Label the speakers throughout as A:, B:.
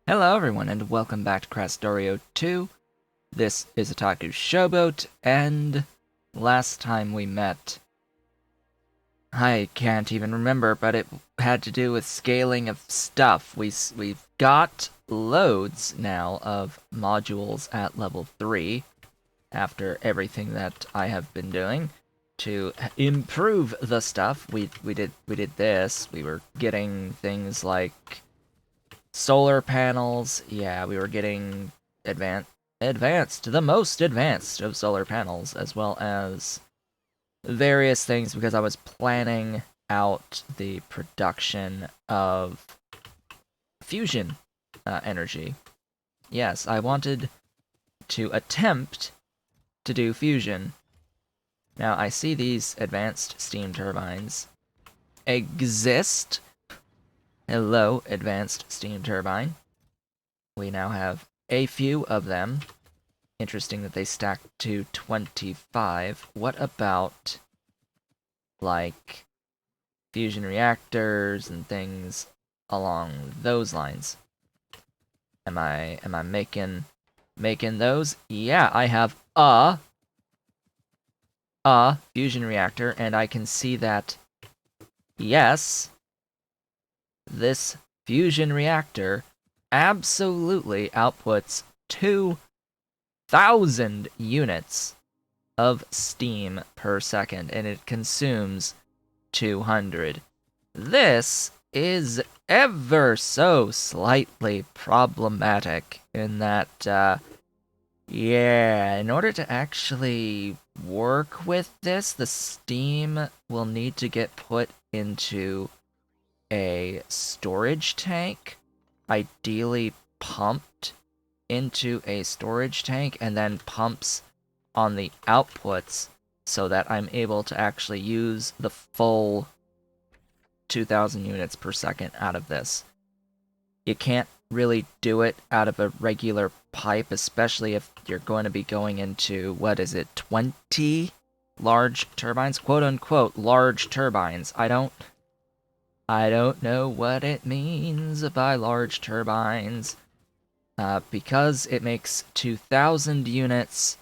A: Hello everyone and welcome back to Krastorio 2. This is Otaku's Showboat, and last time we met, I can't even remember, but it had to do with scaling of stuff. We've got loads now of modules at level 3 after everything that I have been doing to improve the stuff. We did this. We were getting things like solar panels. Yeah, we were getting the most advanced of solar panels, as well as various things because I was planning out the production of fusion energy. Yes, I wanted to attempt to do fusion. Now, I see these advanced steam turbines exist. Hello, advanced steam turbine. We now have a few of them. Interesting that they stack to 25. What about, like, fusion reactors and things along those lines? Am I making those? Yeah, I have a fusion reactor, and I can see that, yes, this fusion reactor absolutely outputs 2,000 units of steam per second, and it consumes 200. This is ever so slightly problematic in that, yeah, in order to actually work with this, the steam will need to get put into a storage tank, ideally pumped into a storage tank, and then pumps on the outputs so that I'm able to actually use the full 2,000 units per second out of this. You can't really do it out of a regular pipe, especially if you're going to be going into, what is it, 20 large turbines? Quote unquote, large turbines. I don't know what it means by large turbines. Because it makes 2,000 units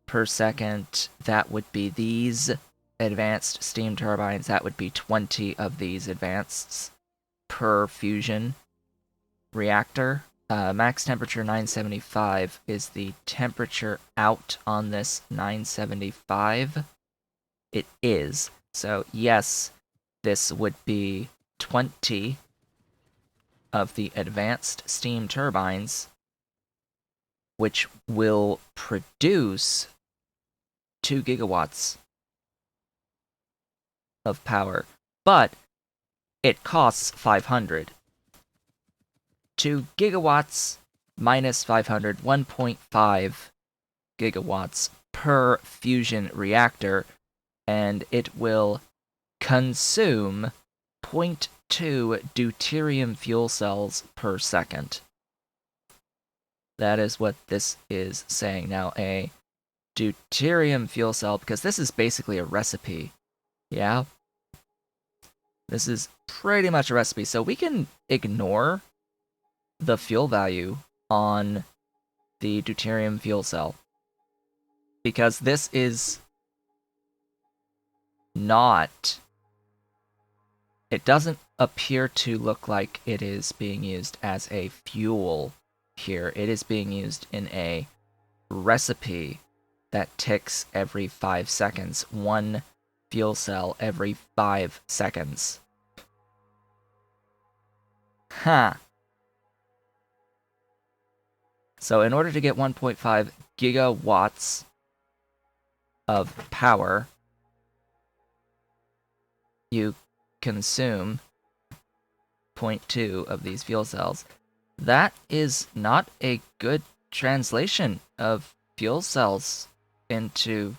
A: per second, that would be these advanced steam turbines. That would be 20 of these advanced per fusion reactor. Max temperature 975 is the temperature out on this 975. It is. So, yes, this would be 20 of the advanced steam turbines, which will produce 2 gigawatts of power, but it costs 500. 2 gigawatts minus 500, 1.5 gigawatts per fusion reactor, and it will consume zero point 0.2 deuterium fuel cells per second. That is what this is saying. Now, a deuterium fuel cell, because this is basically a recipe. Yeah? This is pretty much a recipe, so we can ignore the fuel value on the deuterium fuel cell, because this is not... It doesn't appear to look like it is being used as a fuel here. It is being used in a recipe that ticks every 5 seconds. One fuel cell every 5 seconds. Huh. So in order to get 1.5 gigawatts of power, you consume 0.2 of these fuel cells. That is not a good translation of fuel cells into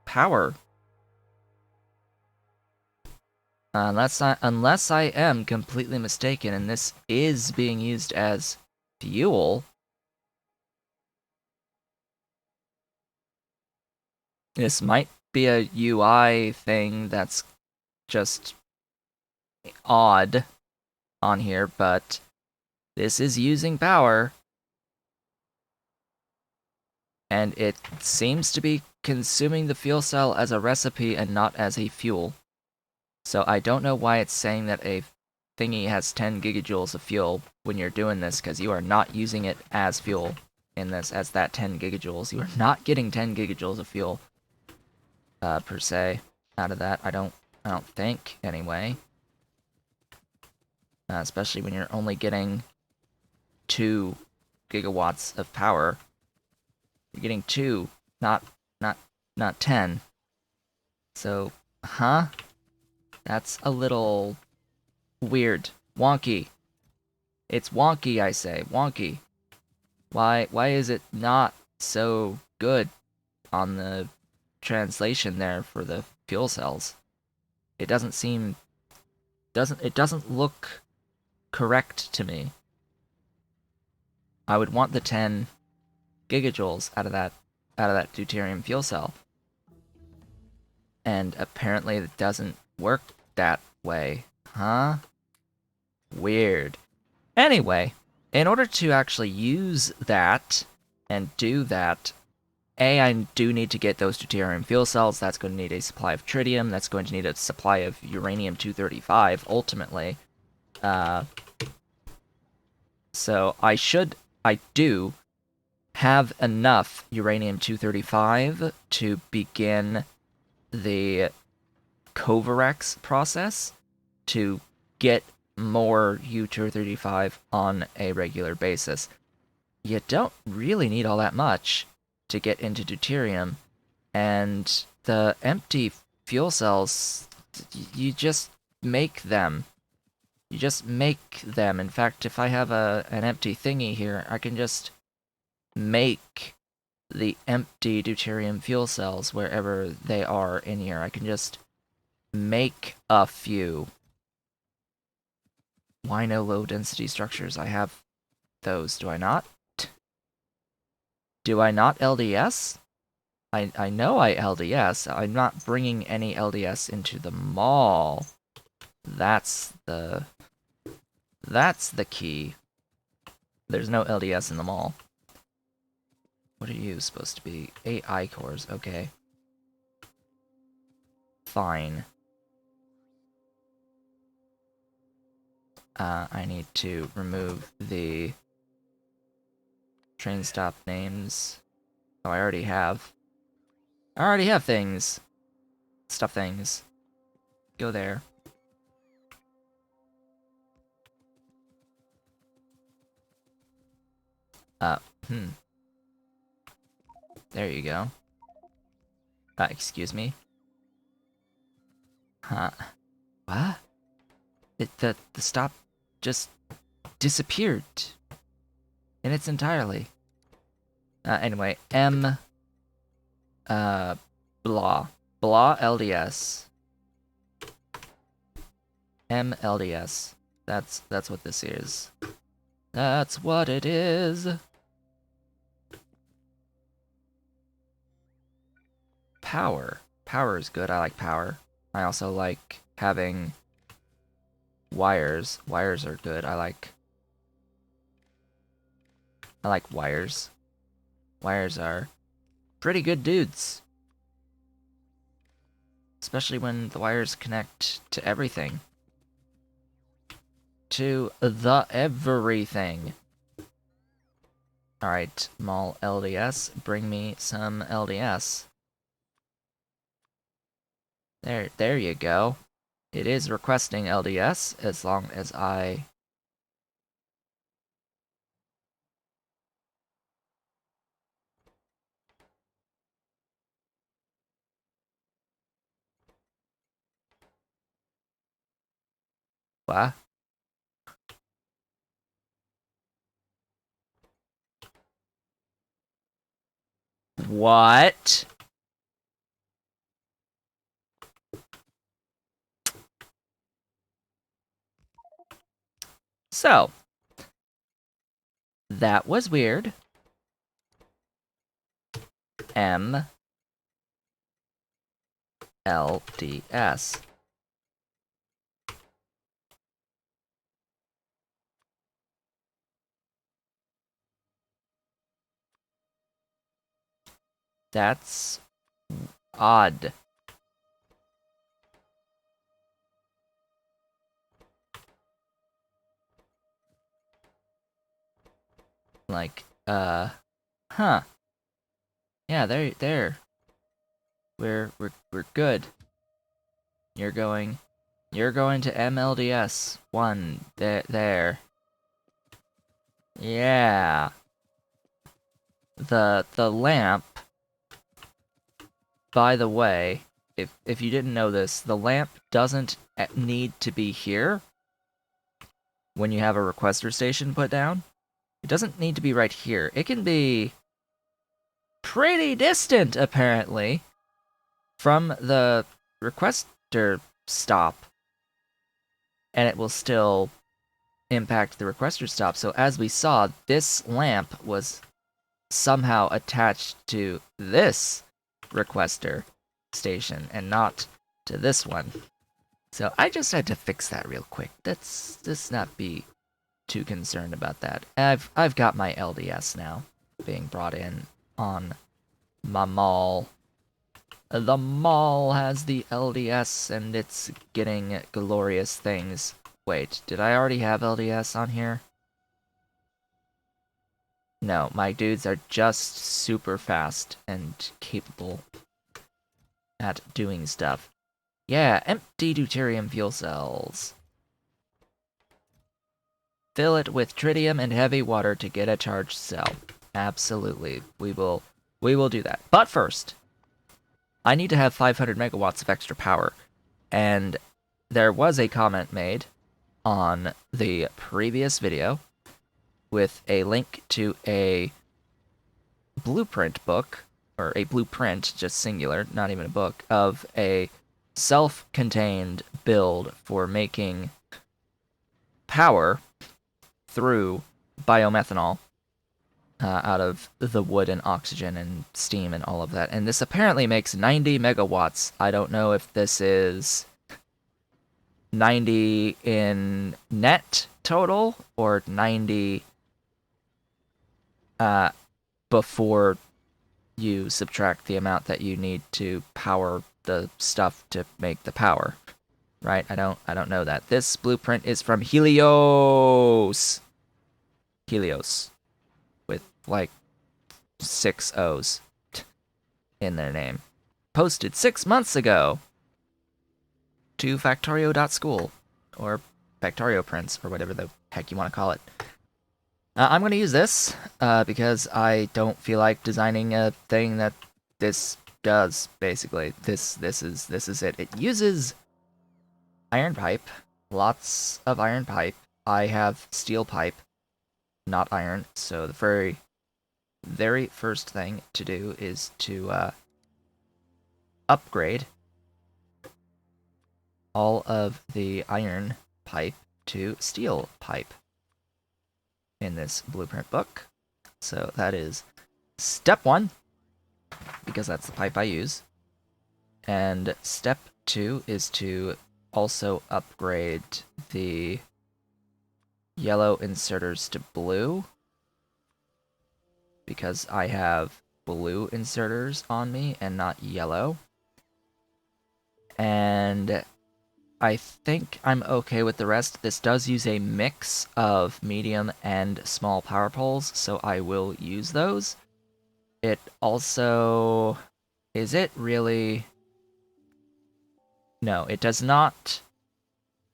A: power. Unless I am completely mistaken and this is being used as fuel. This might be a UI thing that's just odd. on here, but this is using power. And it seems to be consuming the fuel cell as a recipe and not as a fuel. So I don't know why it's saying that a thingy has 10 gigajoules of fuel when you're doing this, because you are not using it as fuel in this, as that 10 gigajoules. You are not getting 10 gigajoules of fuel, per se, out of that. I don't think, anyway. Especially when you're only getting 2 gigawatts of power. You're getting 2, not 10. So, huh? That's a little weird. Wonky. It's wonky, I say. Wonky. Why is it not so good on the translation there for the fuel cells? It doesn't seem it doesn't look correct to me. I would want the 10 gigajoules out of that deuterium fuel cell. And apparently it doesn't work that way. Huh? Weird. Anyway, in order to actually use that and do that, I do need to get those deuterium fuel cells. That's going to need a supply of tritium. That's going to need a supply of uranium-235, ultimately. So I do have enough uranium-235 to begin the Kovarex process to get more U-235 on a regular basis. You don't really need all that much to get into deuterium, and the empty fuel cells, you just make them. You just make them. In fact, if I have an empty thingy here, I can just make the empty deuterium fuel cells wherever they are in here. I can just make a few. Why no low density structures? I have those, do I not? Do I not LDS? I know I LDS. I'm not bringing any LDS into the mall. That's the key. There's no LDS in the mall. What are you supposed to be? 8 I-cores, okay. Fine. I need to remove the train stop names. Oh, I already have. I already have things. Stuff things. Go there. There you go. Excuse me. Huh. What? The stop just disappeared. In its entirely. Anyway, blah. Blah LDS. LDS. That's what this is. That's what it is. Power. Power is good. I like power. I also like having wires. Wires are good. I like wires. Wires are pretty good dudes. Especially when the wires connect to everything. To the everything. Alright, mall LDS, bring me some LDS. There you go. It is requesting LDS as long as I... What? What? So, that was weird. LDS. That's odd. Like, huh. Yeah, there. We're good. You're going to MLDS 1. There. Yeah. The lamp, by the way, if you didn't know this, the lamp doesn't need to be here when you have a requester station put down. It doesn't need to be right here. It can be pretty distant, apparently, from the requester stop, and it will still impact the requester stop. So as we saw, this lamp was somehow attached to this requester station and not to this one. So I just had to fix that real quick. Let's not be too concerned about that. I've got my LDS now being brought in on my mall. The mall has the LDS and it's getting glorious things. Wait, did I already have LDS on here? No, my dudes are just super fast and capable at doing stuff. Yeah, empty deuterium fuel cells. Fill it with tritium and heavy water to get a charged cell. Absolutely, we will do that. But first, I need to have 500 megawatts of extra power. And there was a comment made on the previous video with a link to a blueprint book, or a blueprint, just singular, not even a book, of a self-contained build for making power through biomethanol out of the wood and oxygen and steam and all of that. And this apparently makes 90 megawatts. I don't know if this is 90 in net total or 90 before you subtract the amount that you need to power the stuff to make the power. Right? I don't know that. This blueprint is from Helios. Helios. With like 6 O's in their name. Posted 6 months ago to Factorio.school or Factorio Prince or whatever the heck you want to call it. I'm going to use this because I don't feel like designing a thing that this does. Basically, this is it. It uses iron pipe, lots of iron pipe. I have steel pipe, not iron. So the very first thing to do is to upgrade all of the iron pipe to steel pipe in this blueprint book. So that is step 1, because that's the pipe I use. And step 2 is to also upgrade the yellow inserters to blue, because I have blue inserters on me and not yellow. And I think I'm okay with the rest. This does use a mix of medium and small power poles, so I will use those. It also... Is it really... No, it does not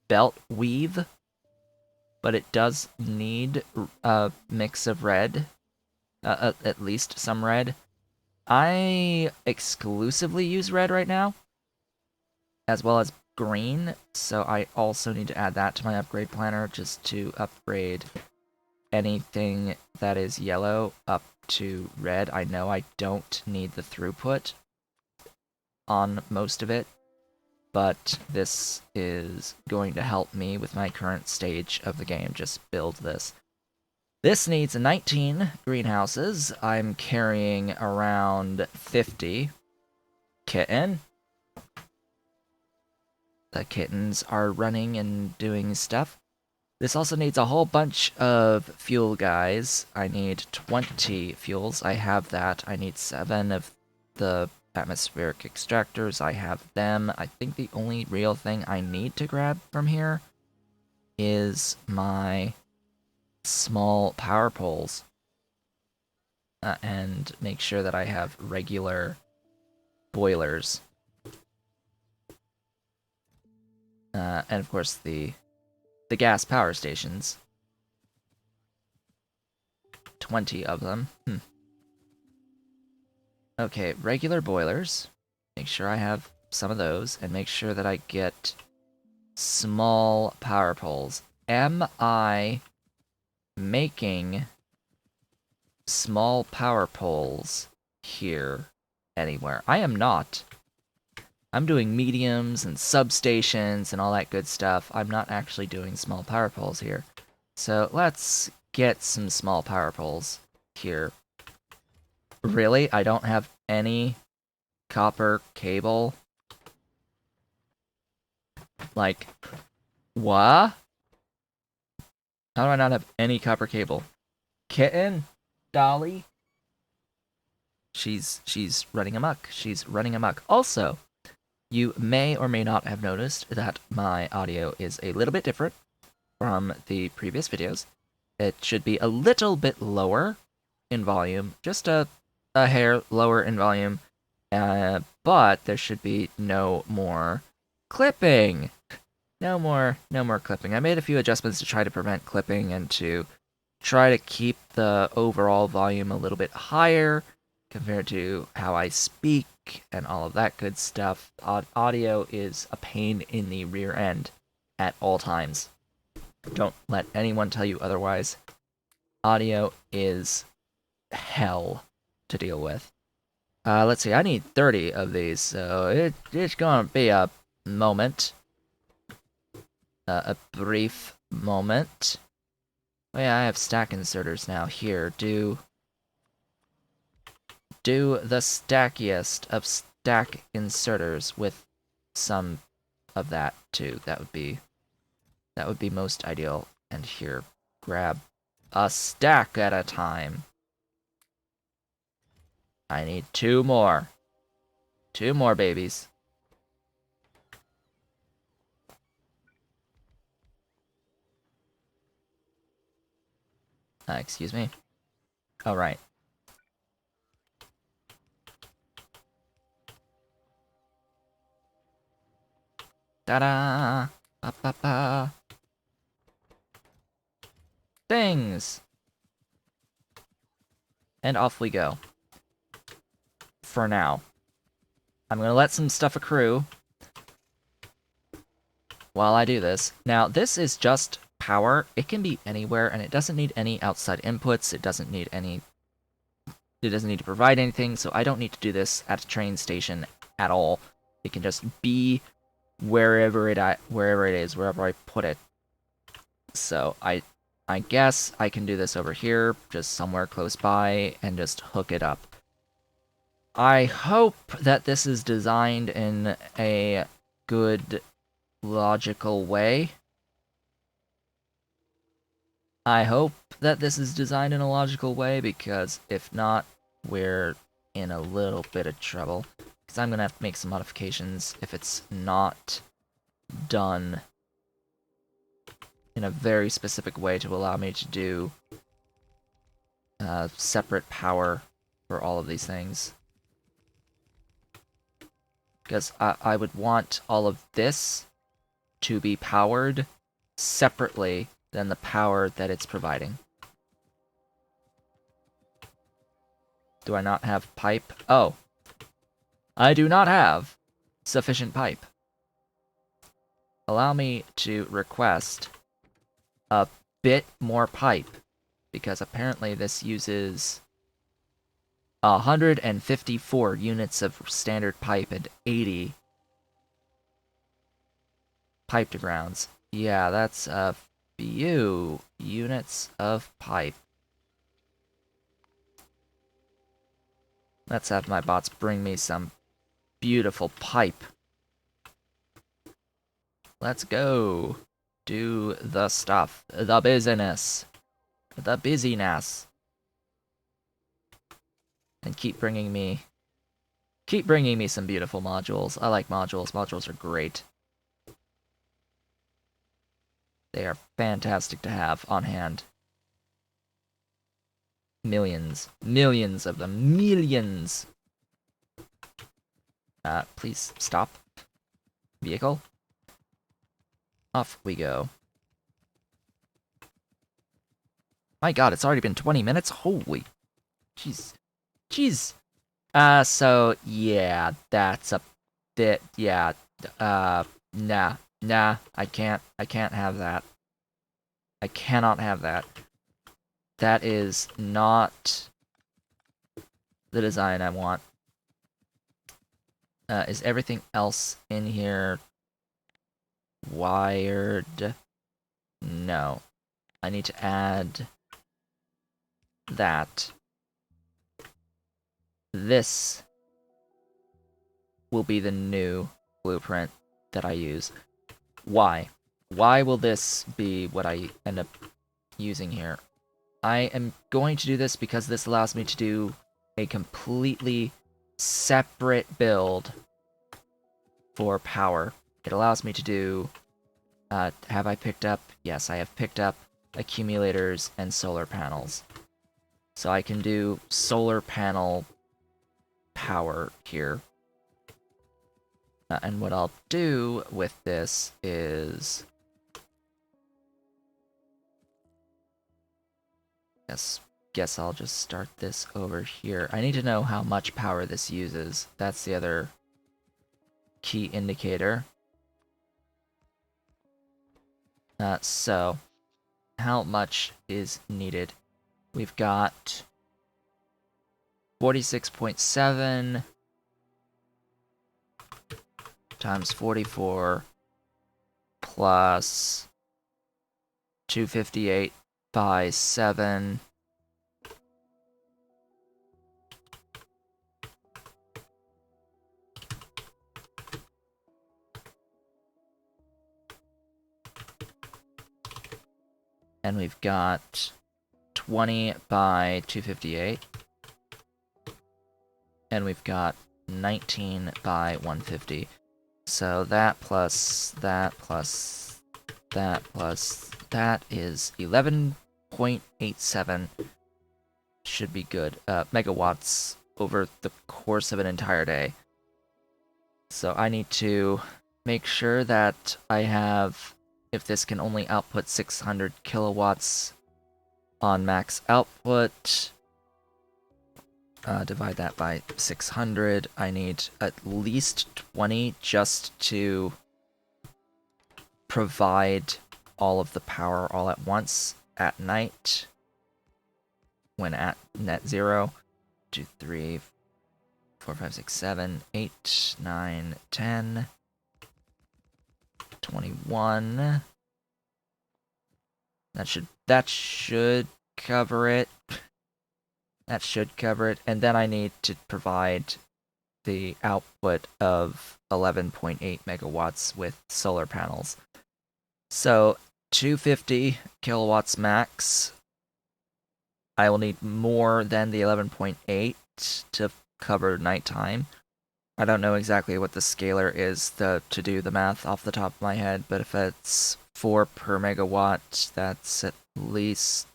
A: belt weave, but it does need a mix of red, at least some red. I exclusively use red right now, as well as green, so I also need to add that to my upgrade planner just to upgrade anything that is yellow up to red. I know I don't need the throughput on most of it, but this is going to help me with my current stage of the game. Just build this. This needs 19 greenhouses. I'm carrying around 50. Kitten. The kittens are running and doing stuff. This also needs a whole bunch of fuel guys. I need 20 fuels. I have that. I need 7 of the atmospheric extractors. I have them. I think the only real thing I need to grab from here is my small power poles. And make sure that I have regular boilers. And of course the gas power stations. 20 of them. Okay, regular boilers. Make sure I have some of those, and make sure that I get small power poles. Am I making small power poles here anywhere? I am not. I'm doing mediums and substations and all that good stuff. I'm not actually doing small power poles here. So let's get some small power poles here. Really? I don't have any copper cable? Like, what? How do I not have any copper cable? Kitten? Dolly? She's running amok. She's running amok. Also, you may or may not have noticed that my audio is a little bit different from the previous videos. It should be a little bit lower in volume, just a hair lower in volume, but there should be no more clipping. No more clipping. I made a few adjustments to try to prevent clipping and to try to keep the overall volume a little bit higher compared to how I speak and all of that good stuff. Audio is a pain in the rear end at all times. Don't let anyone tell you otherwise. Audio is hell to deal with. Let's see, I need 30 of these, so it's gonna be a moment. A brief moment. Oh yeah, I have stack inserters now. Here, do the stackiest of stack inserters with some of that too. That would be most ideal. And here, grab a stack at a time. I need 2 more. 2 more babies. Excuse me. All right. Ta-da! Ba-ba-ba! Things! And off we go. For now. I'm gonna let some stuff accrue while I do this. Now, this is just power. It can be anywhere, and it doesn't need any outside inputs. It doesn't need to provide anything, so I don't need to do this at a train station at all. It can just be wherever it is, wherever I put it. So I guess I can do this over here, just somewhere close by, and just hook it up. I hope that this is designed in a good, logical way. I hope that this is designed in a logical way, because if not, we're in a little bit of trouble. Because I'm going to have to make some modifications if it's not done in a very specific way to allow me to do separate power for all of these things. Because I would want all of this to be powered separately than the power that it's providing. Do I not have pipe? Oh. I do not have sufficient pipe. Allow me to request a bit more pipe, because apparently this uses 154 units of standard pipe and 80 pipe to grounds. Yeah, that's a few units of pipe. Let's have my bots bring me some beautiful pipe. Let's go. Do the stuff. The business. The busyness. And keep bringing me Keep bringing me some beautiful modules. I like modules. Modules are great. They are fantastic to have on hand. Millions. Millions of them. Millions! Please stop. Vehicle. Off we go. My god, it's already been 20 minutes? Holy... Jeez. Jeez. So, yeah, that's a bit... Yeah, nah. Nah, I can't have that. I cannot have that. That is not the design I want. Is everything else in here wired? No. I need to add that. This will be the new blueprint that I use. Why? Why will this be what I end up using here? I am going to do this because this allows me to do a completely separate build for power. It allows me to do... have I picked up? Yes, I have picked up accumulators and solar panels. So I can do solar panel power here. And what I'll do with this is... Guess I'll just start this over here. I need to know how much power this uses. That's the other key indicator. So, how much is needed? We've got 46.7 times 44 plus 258 by 7. And we've got 20 by 258. And we've got 19 by 150. So that plus that plus that plus that is 11.87. Should be good. Megawatts over the course of an entire day. So I need to make sure that I have, if this can only output 600 kilowatts on max output, divide that by 600. I need at least 20 just to provide all of the power all at once at night when at net zero. 2, 3, 4, 5, 6, 7, 8, 9, 10, 21. That should cover it. That should cover it. And then I need to provide the output of 11.8 megawatts with solar panels. So 250 kilowatts max. I will need more than the 11.8 to cover nighttime. I don't know exactly what the scalar is to do the math off the top of my head, but if it's 4 per megawatt, that's at least...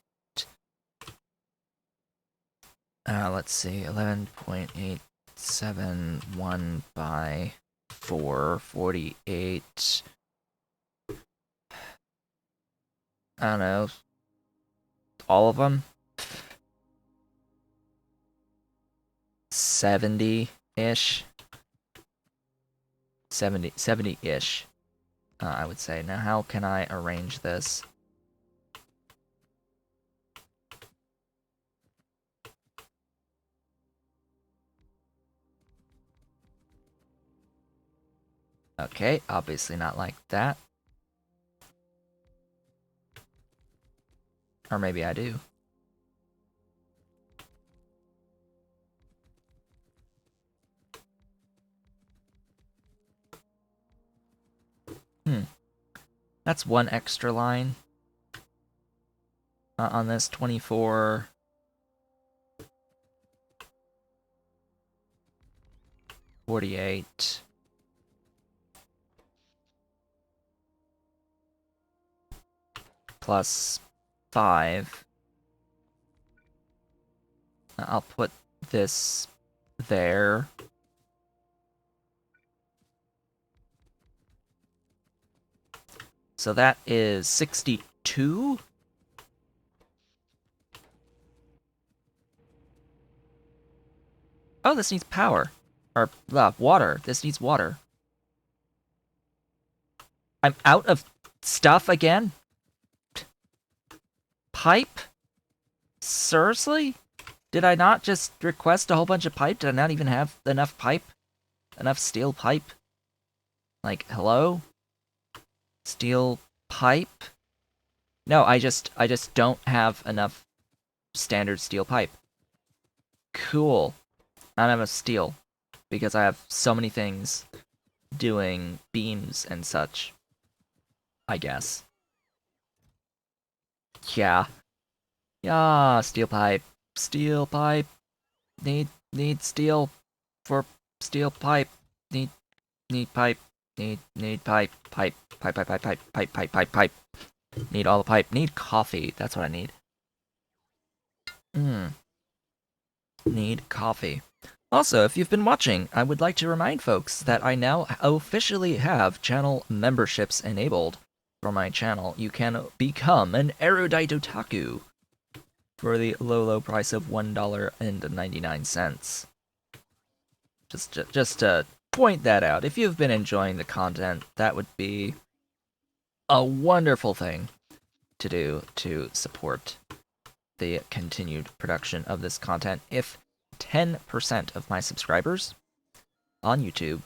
A: let's see, 11.871 by 4, 48. I don't know. All of them? 70-ish? 70-ish, I would say. Now, how can I arrange this? Okay, obviously not like that. Or maybe I do. That's one extra line on this 24. 48. Plus 5. I'll put this there. So that is 62? Oh, this needs power. Or, water. This needs water. I'm out of stuff again? Pipe? Seriously? Did I not just request a whole bunch of pipe? Did I not even have enough pipe? Enough steel pipe? Like, hello? Steel pipe? No, I just don't have enough standard steel pipe. Cool. I don't have enough steel. Because I have so many things doing beams and such. I guess. Yeah. Yeah, steel pipe. Steel pipe. Need steel for steel pipe. Need pipe. Need pipe. Pipe. Pipe, pipe, pipe, pipe, pipe, pipe, pipe, pipe. Need all the pipe. Need coffee. That's what I need. Need coffee. Also, if you've been watching, I would like to remind folks that I now officially have channel memberships enabled for my channel. You can become an erudite otaku for the low price of $1.99. Just to point that out. If you've been enjoying the content, that would be a wonderful thing to do to support the continued production of this content. If 10% of my subscribers on YouTube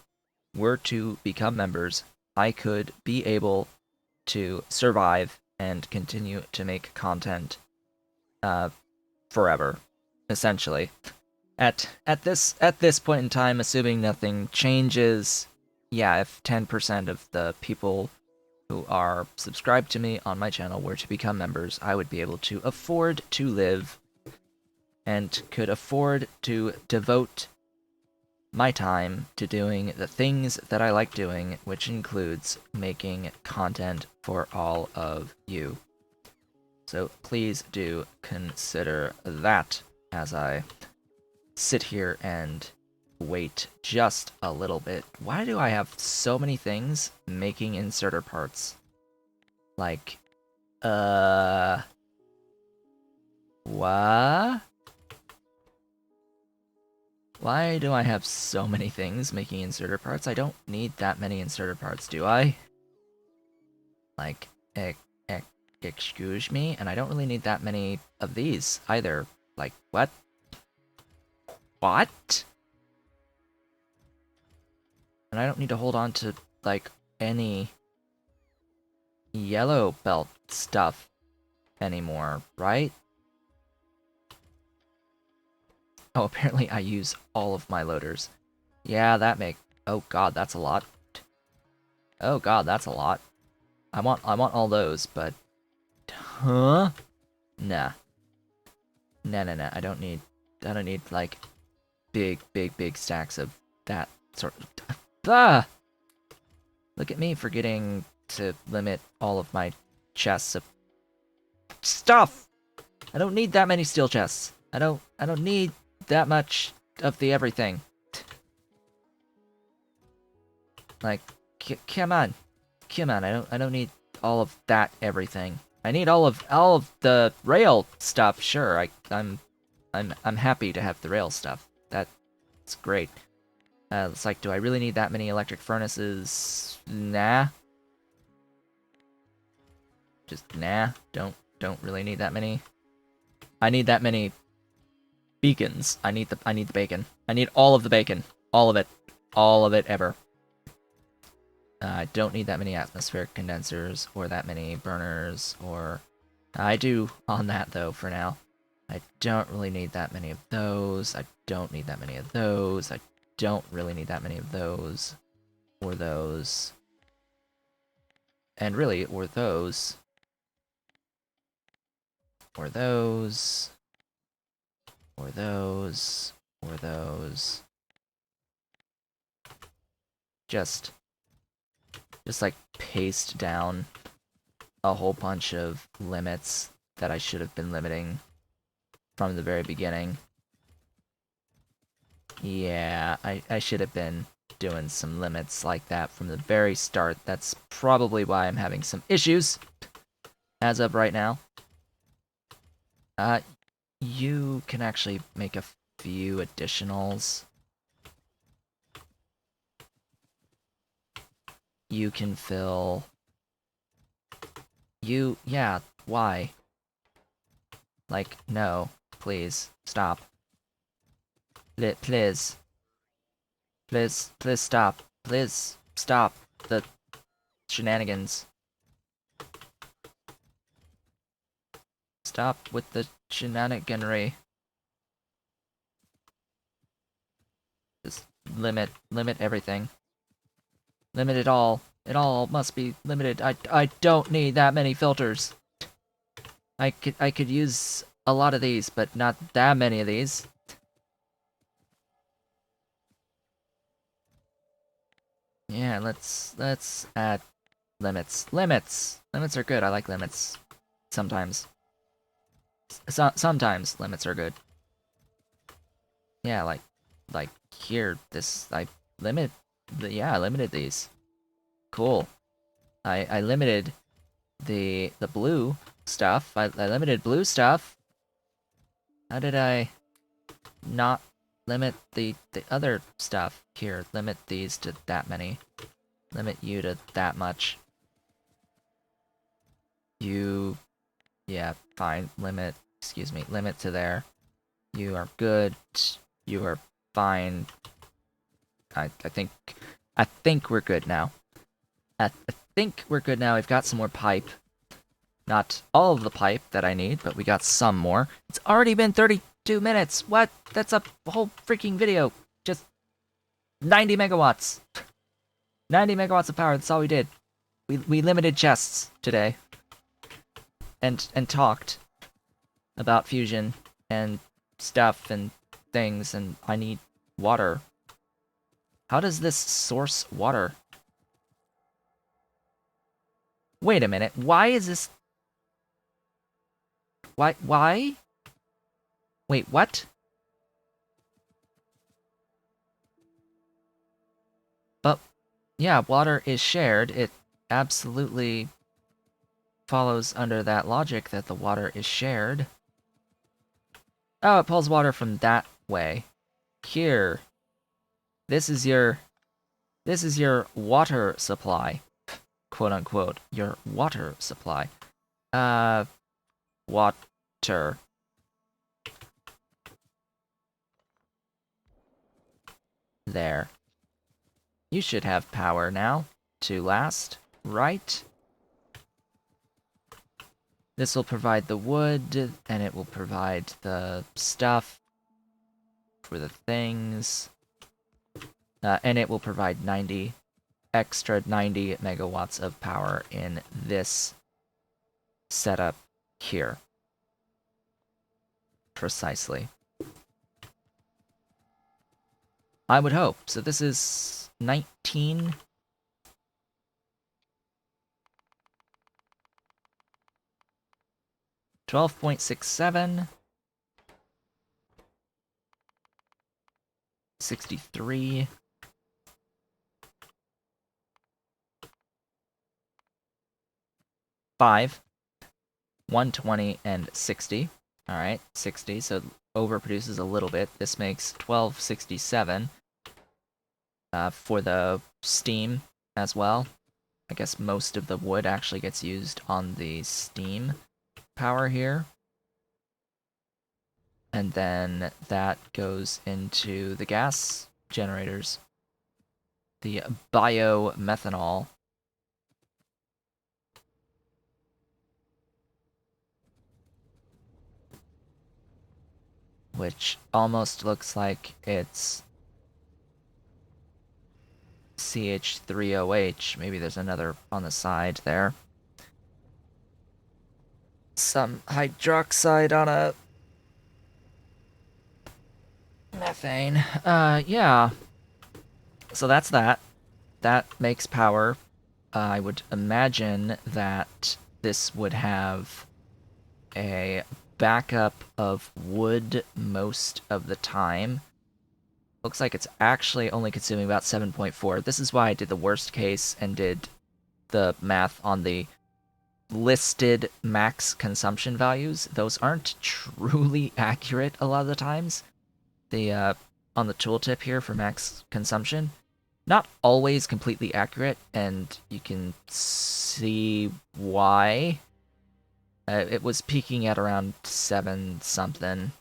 A: were to become members, I could be able to survive and continue to make content forever, essentially. At this point in time, assuming nothing changes, yeah, if 10% of the people who are subscribed to me on my channel were to become members, I would be able to afford to live and could afford to devote my time to doing the things that I like doing, which includes making content for all of you. So please do consider that as I sit here and wait just a little bit. Why do I have so many things making inserter parts? Like, what? Why do I have so many things making inserter parts? I don't need that many inserter parts, do I? Like, excuse me? And I don't really need that many of these either. Like, what? What? And I don't need to hold on to, like, any yellow belt stuff anymore, right? Oh, apparently I use all of my loaders. Yeah, oh god, that's a lot. Oh god, that's a lot. I want all those, but huh? Nah. Nah. I don't need like big stacks of that sort of ah! Look at me forgetting to limit all of my chests of stuff. I don't need that many steel chests. I don't need that much of the everything. Like, come on. I don't need all of that everything. I need all of the rail stuff. Sure, I'm happy to have the rail stuff. That's great. It's like, do I really need that many electric furnaces? Nah. Just nah. Don't really need that many. I need that many beacons. I need the bacon. I need all of the bacon. All of it. All of it ever. I don't need that many atmospheric condensers or that many burners, or I do on that though for now. I don't really need that many of those. I don't need that many of those. I don't really need that many of those or those. And really, or those. Or those. Or those. Or those. just like paste down a whole bunch of limits that I should have been limiting from the very beginning. Yeah, I should have been doing some limits like that from the very start. That's probably why I'm having some issues as of right now. You can actually make a few additionals. You can fill... Yeah, why? Like, no, please, stop. Please. Please stop. Please stop the shenanigans. Stop with the shenaniganry. Just limit everything. Limit it all. It all must be limited. I don't need that many filters. I could use a lot of these, but not that many of these. Yeah, let's add limits. Limits are good. I like limits. Sometimes. Sometimes limits are good. Yeah, like here, this I limited these. Cool. I limited the blue stuff. I limited blue stuff. How did I not limit the other stuff? Here, limit these to that many. Limit you to that much. You... Yeah, fine. Limit to there. You are good. You are fine. I think we're good now. I think we're good now. We've got some more pipe. Not all of the pipe that I need, but we got some more. It's already been 32 minutes. What? That's a whole freaking video. Just 90 megawatts. 90 megawatts of power. That's all we did. We limited chests today. And talked about fusion and stuff and things, and I need water. How does this source water? Wait a minute. Why is this... Why? Wait, what? But, yeah, water is shared. It absolutely follows under that logic that the water is shared. Oh, it pulls water from that way. Here. This is your water supply. Quote unquote. Your water supply. Water. There. You should have power now to last, right? This will provide the wood, and it will provide the stuff for the things. And it will provide 90 megawatts of power in this setup here. Precisely. I would hope. So this is 19... 12.67. 63. 5. 120 and 60. Alright, 60, so overproduces a little bit. This makes 1267 for the steam as well. I guess most of the wood actually gets used on the steam power here. And then that goes into the gas generators. The biomethanol. Which almost looks like it's CH3OH. Maybe there's another on the side there. Some hydroxide on a methane. Yeah. So that's that. that makes power. I would imagine that this would have a backup of wood most of the time. Looks like it's actually only consuming about 7.4. This is why I did the worst case and did the math on the listed max consumption values. Those aren't truly accurate a lot of the times. The on the tooltip here for max consumption, not always completely accurate, and you can see why. It was peaking at around 7 something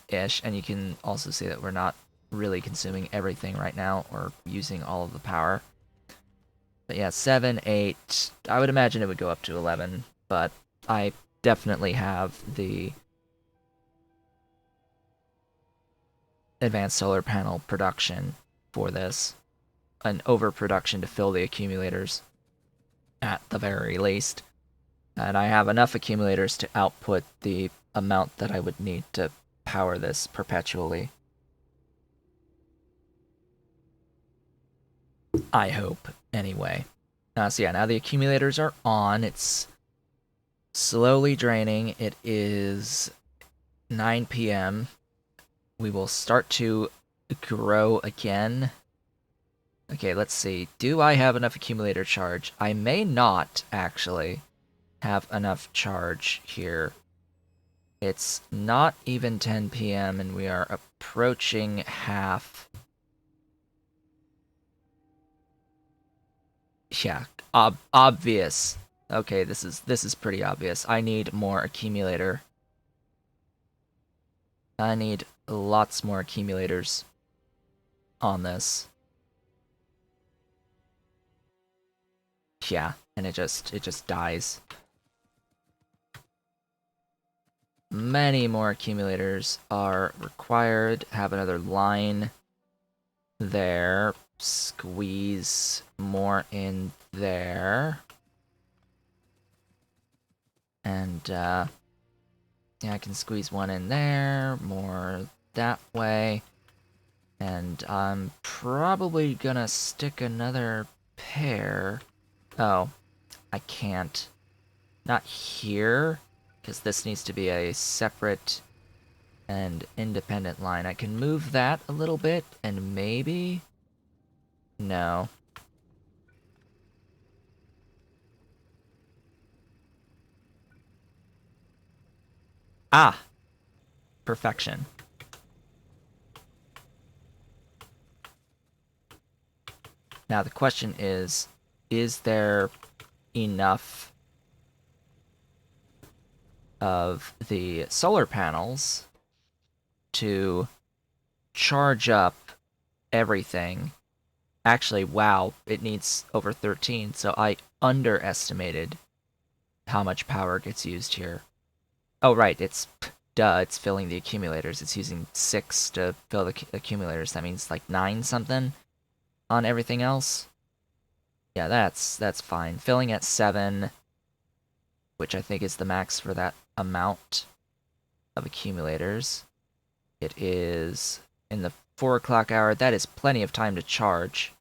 A: ish, and you can also see that we're not really consuming everything right now or using all of the power. But yeah, 7, 8. I would imagine it would go up to 11, but I definitely have the advanced solar panel production for this. An overproduction to fill the accumulators, at the very least. And I have enough accumulators to output the amount that I would need to power this perpetually. I hope, anyway. So yeah, now the accumulators are on. It's slowly draining. It is 9 p.m. We will start to grow again. Okay, let's see. Do I have enough accumulator charge? I may not, actually, have enough charge here. It's not even 10 p.m. and we are approaching half. Yeah, obvious. Okay, this is pretty obvious. I need more accumulator. I need lots more accumulators on this. Yeah, and it just dies. Many more accumulators are required. Have another line there. Squeeze more in there. And, yeah, I can squeeze one in there, more that way. And I'm probably gonna stick another pair. Oh, I can't. Not here, because this needs to be a separate and independent line. I can move that a little bit, and maybe... No. Ah! Perfection. Now the question is there enough of the solar panels to charge up everything? Actually, wow, it needs over 13, so I underestimated how much power gets used here. Oh, right, it's filling the accumulators. It's using 6 to fill the accumulators. That means like 9 something on everything else. Yeah, that's fine. Filling at 7, which I think is the max for that amount of accumulators. It is in the 4 o'clock hour. That is plenty of time to charge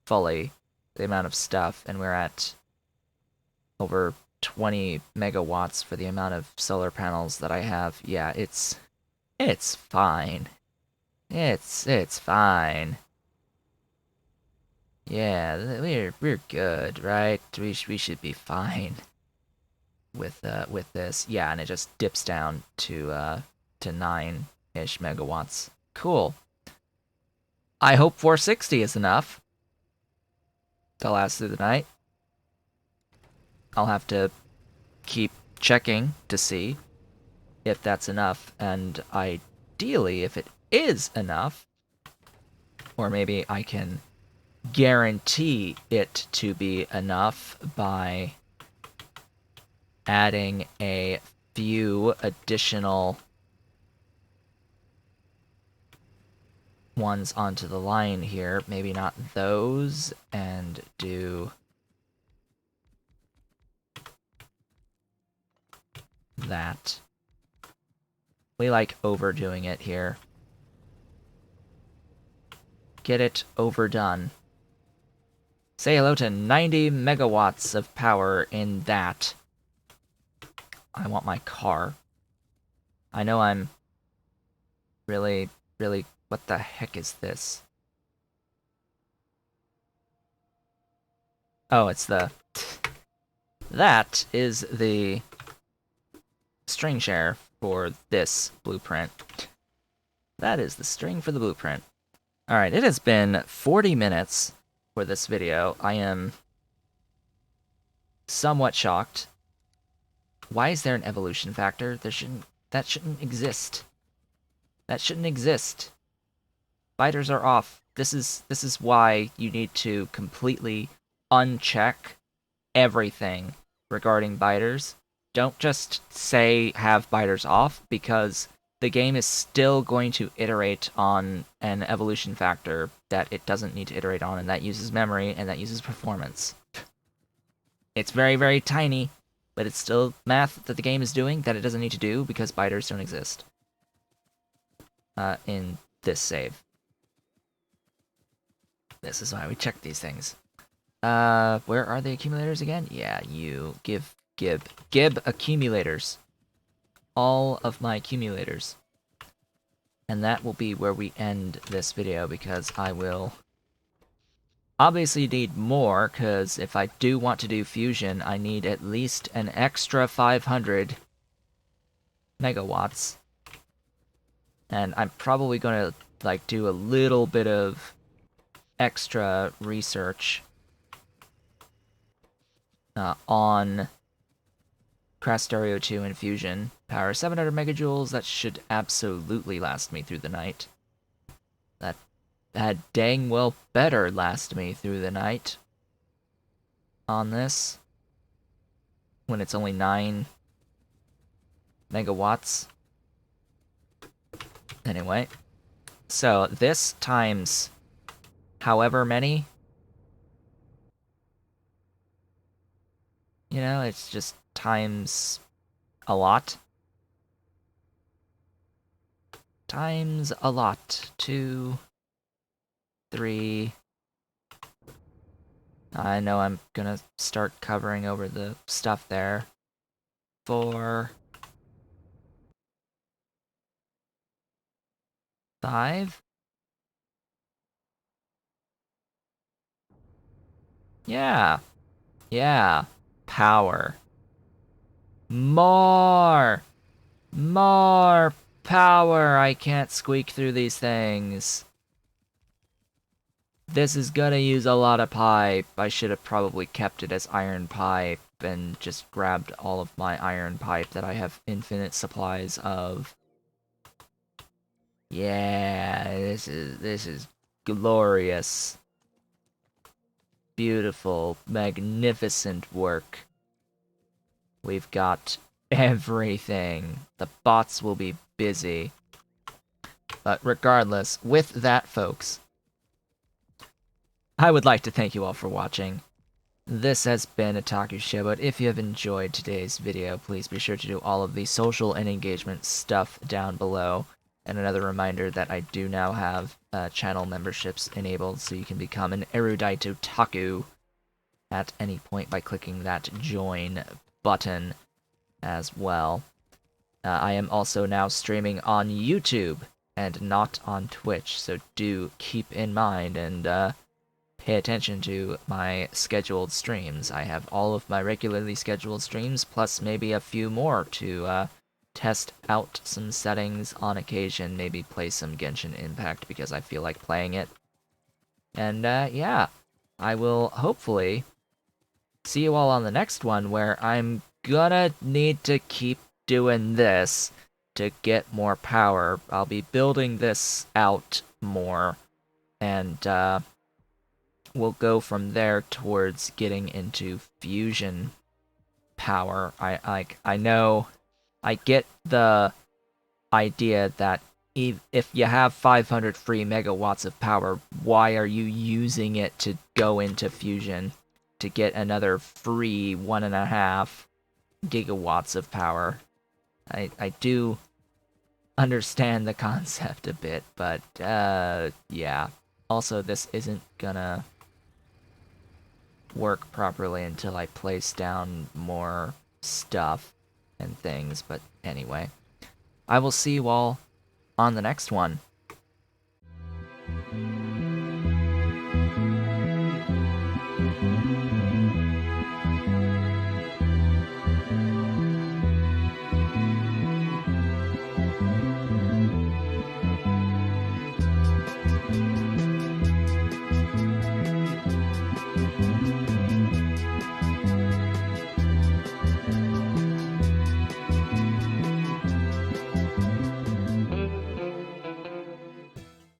A: fully the amount of stuff, and we're at over 20 megawatts for the amount of solar panels that I have. Yeah, it's fine. It's fine. Yeah, we're good, right? We should be fine with this. Yeah, and it just dips down to 9-ish megawatts. Cool. I hope 460 is enough to last through the night. I'll have to keep checking to see if that's enough, and ideally, if it is enough, or maybe I can guarantee it to be enough by adding a few additional ones onto the line here. Maybe not those, and do that. We like overdoing it here. Get it overdone. Say hello to 90 megawatts of power in that. I want my car. I know I'm really, really... What the heck is this? Oh, it's the... That is the string share for this blueprint. That is the string for the blueprint. Alright, it has been 40 minutes for this video. I am somewhat shocked. Why is there an evolution factor? That shouldn't exist. That shouldn't exist. Biters are off. This is why you need to completely uncheck everything regarding biters. Don't just say have biters off, because the game is still going to iterate on an evolution factor that it doesn't need to iterate on, and that uses memory, and that uses performance. It's very, very tiny, but it's still math that the game is doing that it doesn't need to do because biters don't exist in this save. This is why we check these things. Where are the accumulators again? Yeah, you give accumulators. All of my accumulators. And that will be where we end this video, because I will obviously need more, because if I do want to do fusion, I need at least an extra 500 megawatts. And I'm probably going to, like, do a little bit of extra research on Krastorio 2 and Fusion. Power 700 megajoules, that should absolutely last me through the night. That had dang well better last me through the night on this, when it's only 9 megawatts. Anyway, so this times however many, you know, it's just times a lot. Times a lot. 2, 3. I know I'm gonna start covering over the stuff there. 4. 5. Yeah. Yeah. Power. More! More power! I can't squeak through these things. This is gonna use a lot of pipe. I should have probably kept it as iron pipe and just grabbed all of my iron pipe that I have infinite supplies of. Yeah, this is glorious. Beautiful, magnificent work. We've got everything. The bots will be busy. But regardless, with that, folks, I would like to thank you all for watching. This has been Otaku Showboat. If you have enjoyed today's video, please be sure to do all of the social and engagement stuff down below. And another reminder that I do now have channel memberships enabled, so you can become an erudite otaku at any point by clicking that join button as well. I am also now streaming on YouTube and not on Twitch, so do keep in mind and pay attention to my scheduled streams. I have all of my regularly scheduled streams, plus maybe a few more to test out some settings on occasion, maybe play some Genshin Impact because I feel like playing it. And yeah, I will hopefully see you all on the next one, where I'm gonna need to keep doing this to get more power. I'll be building this out more, and we'll go from there towards getting into fusion power. I know, I get the idea that if you have 500 free megawatts of power, why are you using it to go into fusion to get another free 1.5 gigawatts of power? I do understand the concept a bit, but yeah. Also, this isn't gonna work properly until I place down more stuff and things, but anyway. I will see you all on the next one.